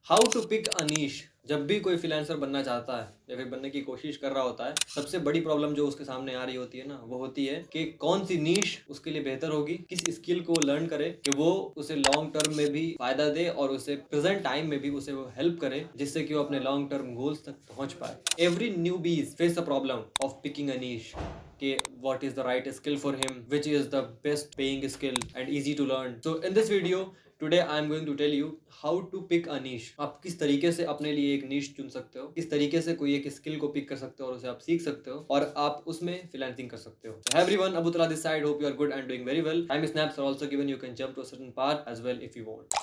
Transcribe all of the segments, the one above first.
How to pick a नीश। जब भी कोई फ्रीलांसर बनना चाहता है या फिर बनने की कोशिश कर रहा होता है, सबसे बड़ी प्रॉब्लम जो उसके सामने आ रही होती है ना, वो होती है कि कौन सी नीश उसके लिए बेहतर होगी, किस स्किल को लर्न करे कि वो उसे लॉन्ग टर्म में भी फायदा दे और उसे प्रेजेंट टाइम में भी उसे वो हेल्प करे, जिससे कि वो अपने लॉन्ग टर्म गोल्स तक पहुंच पाए। Every newbies face the problem of picking a niche कि what is the right skill for him, which is the best paying skill and easy to learn. So in this video today I am going to tell you how to pick a niche. आप किस तरीके से अपने लिए एक niche चुन सकते हो, किस तरीके से कोई एक स्किल को पिक कर सकते हो और उसे आप सीख सकते हो और आप उसमें फ्रीलांसिंग कर सकते हो. So, hey everyone, Abu Tala this side. Hope you are good and doing very well. Time snaps are also given. You can jump to a certain part as well if you want.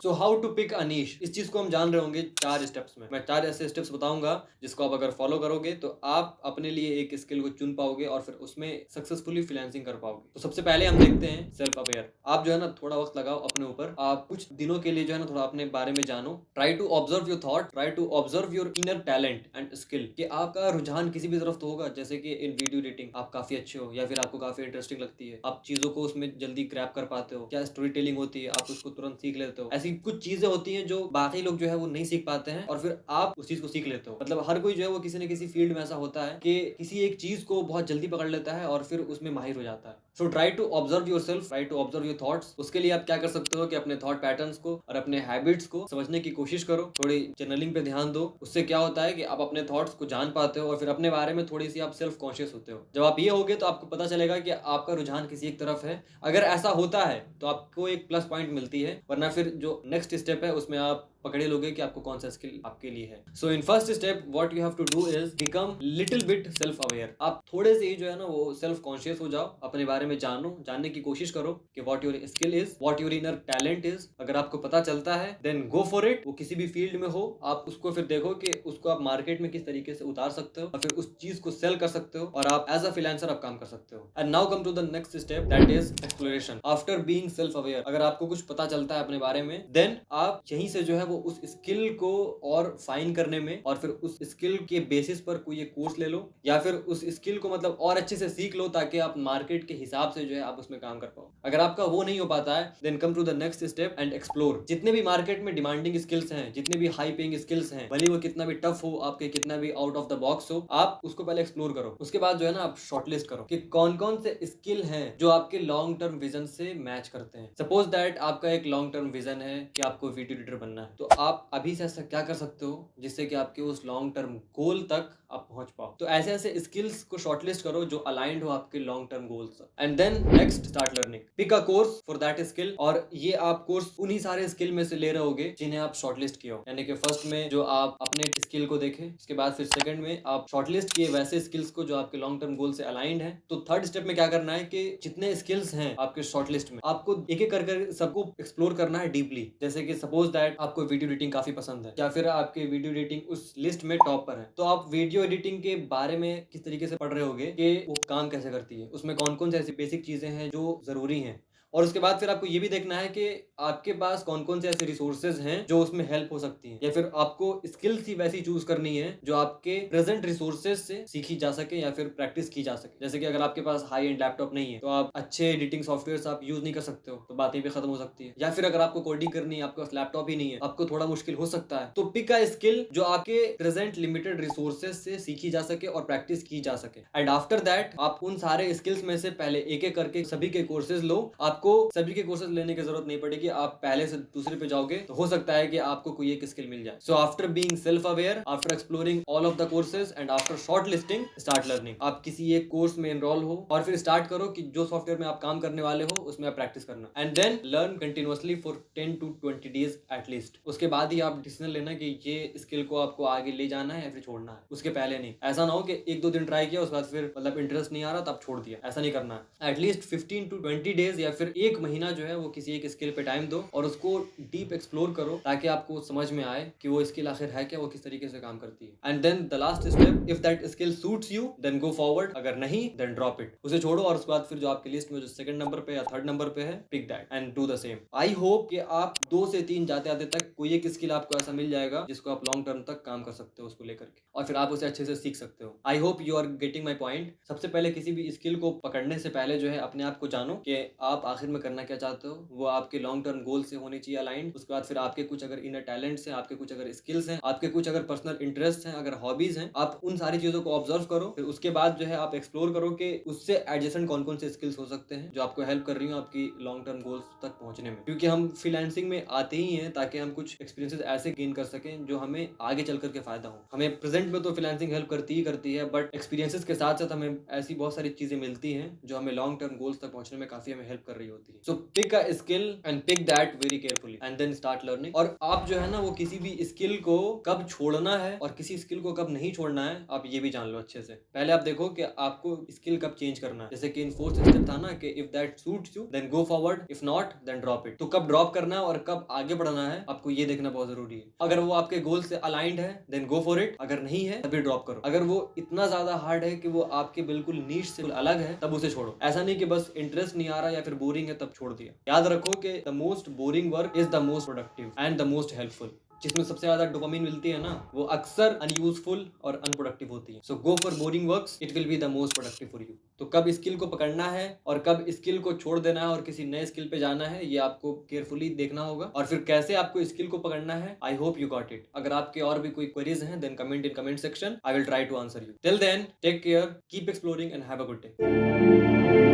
So how to pick a niche, इस चीज को हम जान रहे होंगे 4 steps में। मैं 4 ऐसे स्टेप्स बताऊंगा जिसको आप अगर फॉलो करोगे तो आप अपने लिए एक स्किल को चुन पाओगे और फिर उसमें सक्सेसफुली फ्रीलांसिंग कर पाओगे। तो सबसे पहले हम देखते हैं सेल्फ अवेयर। आप जो है ना थोड़ा वक्त लगाओ अपने ऊपर, आप कुछ दिनों के लिए जो है ना थोड़ा अपने बारे में जानो। Try to observe your thought, try to observe your inner talent and skill कि आपका रुझान किसी भी तरफ तो होगा। जैसे कि इन वीडियो एडिटिंग आप काफी अच्छे हो या फिर आपको काफी इंटरेस्टिंग लगती है, आप चीजों को उसमें जल्दी ग्रैब कर पाते हो, क्या स्टोरी टेलिंग होती है आप उसको तुरंत सीख लेते हो। ऐसी कुछ चीजें होती हैं जो बाकी लोग जो है वो नहीं सीख पाते हैं और फिर आप उस चीज को सीख लेते हो। मतलब हर कोई जो है वो किसी न किसी फील्ड में ऐसा होता है कि किसी एक चीज को बहुत जल्दी पकड़ लेता है और फिर उसमें माहिर हो जाता है। So try to observe yourself, try to observe your thoughts. उसके लिए आप क्या कर सकते हो कि अपने थॉट पैटर्न्स को और अपने हैबिट्स को समझने की कोशिश करो, थोड़ी जर्नलिंग पे ध्यान दो। उससे क्या होता है कि आप अपने थॉट्स को जान पाते हो और फिर अपने बारे में थोड़ी सी आप सेल्फ कॉन्शियस होते हो। जब आप ये होगे तो आपको पता चलेगा कि आपका रुझान किसी एक तरफ है। अगर ऐसा होता है तो आपको एक प्लस पॉइंट मिलती है, वरना फिर जो नेक्स्ट स्टेप है उसमें आप पकड़े लोगे कि आपको कौन सा स्किल आपके लिए है। So in first step what you have to do is become little bit self aware. आप थोड़े से ही जो है ना वो सेल्फ कॉन्शियस हो जाओ, अपने बारे में जानो, जानने की कोशिश करो कि what your skill is, what your inner talent is. अगर आपको पता चलता है देन गो फॉर इट। वो किसी भी फील्ड में हो, आप उसको फिर देखो कि उसको आप मार्केट में किस तरीके से उतार सकते हो और फिर उस चीज को सेल कर सकते हो और आप एज अ फ्रीलांसर आप काम कर सकते हो। And now come to the next step that is exploration. After being self aware, अगर आपको कुछ पता चलता है अपने बारे में देन आप यहीं से जो है वो उस स्किल को और फाइन करने में और फिर उस स्किल के बेसिस पर कोई एक कोर्स ले लो या फिर उस स्किल को मतलब और अच्छे से सीख लो ताकि आप मार्केट के हिसाब से जो है आप उसमें काम कर पाओ। अगर आपका वो नहीं हो पाता है then come to the next step and explore. जितने भी मार्केट में डिमांडिंग स्किल्स हैं, जितने भी हाई पेइंग स्किल्स हैं, भले वो कितना भी टफ हो, आपके कितना भी आउट ऑफ द बॉक्स हो, आप उसको पहले एक्सप्लोर करो। उसके बाद जो है ना आप शॉर्टलिस्ट करो कि कौन कौन से स्किल हैं जो आपके लॉन्ग टर्म विजन से मैच करते हैं। सपोज दैट आपका एक लॉन्ग टर्म विजन है कि आपको वीडियो एडिटर बनना है, तो आप अभी से ऐसा क्या कर सकते हो जिससे कि आपके उस लॉन्ग टर्म गोल तक आप पहुंच पाओ। तो ऐसे ऐसे स्किल्स को शॉर्टलिस्ट करो जो अलाइंड हो आपके लॉन्ग टर्म गोल्स तक। And then next start learning, pick a course for that skill. और ये आप कोर्स उन्हीं सारे स्किल में से ले रहे होगे जिन्हें आप शॉर्टलिस्ट किए हो। यानी कि फर्स्ट में जो आप अपने स्किल को देखें, उसके बाद फिर सेकंड में आप शॉर्टलिस्ट किए वैसे स्किल्स को जो आपके लॉन्ग टर्म गोल से अलाइंड है। तो थर्ड स्टेप में क्या करना है कि जितने स्किल्स हैं आपके शॉर्टलिस्ट में, आपको एक एक कर सबको एक्सप्लोर करना है डीपली। जैसे कि सपोज दैट आपको वीडियो एडिटिंग काफी पसंद है या फिर आपके वीडियो एडिटिंग उस लिस्ट में टॉप पर है, तो आप वीडियो एडिटिंग के बारे में किस तरीके से पढ़ रहे होगे कि वो काम कैसे करती है, उसमें कौन कौन सी ऐसी बेसिक चीजें हैं जो जरूरी हैं। और उसके बाद फिर आपको ये भी देखना है कि आपके पास कौन कौन से ऐसे रिसोर्सेज हैं जो उसमें हेल्प हो सकती हैं, या फिर आपको स्किल्स ही वैसी चूज करनी है जो आपके प्रेजेंट रिसोर्सेज से सीखी जा सके या फिर प्रैक्टिस की जा सके। जैसे कि अगर आपके पास हाई एंड लैपटॉप नहीं है तो आप अच्छे एडिटिंग सॉफ्टवेयर आप यूज नहीं कर सकते हो, तो बात यहीं पे खत्म हो सकती है। या फिर अगर आपको कोडिंग करनी है, आपके पास लैपटॉप ही नहीं है, आपको थोड़ा मुश्किल हो सकता है, तो पिक अ स्किल जो आपके प्रेजेंट लिमिटेड रिसोर्सेज से सीखी जा सके और प्रैक्टिस की जा सके। एंड आफ्टर दैट आप उन सारे स्किल्स में से पहले एक एक करके सभी के कोर्सेज लो। आपको सभी के कोर्सेज लेने की जरूरत नहीं पड़ेगी, आप पहले से दूसरे पे जाओगे तो हो सकता है कि आपको कोई एक स्किल मिल जाए। So after being self aware, after exploring all of the courses and after short listing, start learning. आप किसी एक कोर्स में एनरोल हो और फिर स्टार्ट करो कि जो सॉफ्टवेयर में आप काम करने वाले हो उसमें आप प्रैक्टिस करना। And then learn continuously for 10 to 20 days at least. उसके बाद ही आप डिसीजन लेना कि ये स्किल को आपको आगे ले जाना है या फिर छोड़ना है, उसके पहले नहीं। ऐसा ना हो कि एक दो दिन ट्राई किया उसके बाद फिर मतलब इंटरेस्ट नहीं आ रहा तो आप छोड़ दिया, ऐसा नहीं करना है। एटलीस्ट 15 to 20 डेज या फिर एक महीना जो है वो किसी एक स्किल पे टाइम दो और उसको डीप एक्सप्लोर करो ताकि आपको समझ में आए कि वो स्किल आखिर है क्या, वो किस तरीके से काम करती है। And then the last step, if that skill suits you then go forward, अगर नहीं देन ड्रॉप इट, उसे छोड़ो और उसके बाद फिर जो आपकी लिस्ट में जो सेकंड नंबर पे या थर्ड नंबर पे है pick that and do the same. I hope कि आप 2 से 3 जाते आते तक कोई एक स्किल आपको ऐसा मिल जाएगा जिसको आप लॉन्ग टर्म तक काम कर सकते हो उसको लेकर के, और फिर आप उसे अच्छे से सीख सकते हो। I hope you are getting my point. सबसे पहले किसी भी स्किल को पकड़ने से पहले जो है अपने आप को जानो कि आप आखिर में करना क्या चाहते हो, वो आपके लॉन्ग टर्म गोल से होनी चाहिए अलाइंड। उसके बाद फिर आपके कुछ अगर इनर टैलेंट्स हैं, आपके कुछ अगर स्किल्स हैं, आपके कुछ अगर पर्सनल इंटरेस्ट हैं, अगर हॉबीज हैं, आप उन सारी चीजों को ऑब्जर्व करो। फिर उसके बाद जो है आप एक्सप्लोर करो कि उससे एडजेसेंट कौन कौन से स्किल्स हो सकते हैं जो आपको हेल्प कर रही हो आपकी लॉन्ग टर्म गोल्स तक पहुंचने में। क्योंकि हम फ्रीलांसिंग में आते ही हैं ताकि हम कुछ एक्सपीरियंसेस ऐसे गेन कर सकें जो हमें आगे चल करके फायदा हो। हमें प्रेजेंट में तो फ्रीलांसिंग हेल्प करती ही करती है, बट एक्सपीरियंसेस के साथ साथ हमें ऐसी बहुत सारी चीजें मिलती हैं जो हमें लॉन्ग टर्म गोल्स तक पहुंचने में काफी हमें हेल्प कर रही होती है। So pick a skill and pick that very carefully and then start learning. और आप जो है ना वो किसी भी स्किल को कब छोड़ना है और किसी स्किल को कब नहीं छोड़ना है आप ये भी जान लो अच्छे से। पहले आप देखो कि आपको स्किल कब चेंज करना है। जैसे कि इन फोर्थ स्टेप था ना कि if that suits you then go forward, if not then drop it. तो कब ड्रॉप करना है और कब आगे बढ़ना है आपको ये देखना बहुत जरूरी है। अगर वो आपके गोल से अलाइंड है देन गो फॉर इट, अगर नहीं है तभी ड्रॉप करो। अगर वो इतना ज्यादा हार्ड है कि वो आपके बिल्कुल नीश से अलग है तब उसे छोड़ो। ऐसा नहीं कि बस इंटरेस्ट नहीं आ रहा या फिर बोरिंग है तब छोड़ दिया। याद रखो कि the most boring work is the most productive and the most helpful. जिसमें सबसे ज्यादा डोपामिन मिलती है ना वो अक्सर अनयूजफुल और अनप्रोडक्टिव होती है। So go for boring works, it will be the most productive for you. तो कब स्किल को पकड़ना है और कब स्किल को छोड़ देना है और किसी नए स्किल पे जाना है ये आपको केयरफुली देखना होगा। और फिर कैसे आपको स्किल को पकड़ना है I hope you got it. अगर आपके और भी कोई क्वेरीज हैं then comment in comment section, I will try to answer you. Till then take care, keep exploring and have a good day.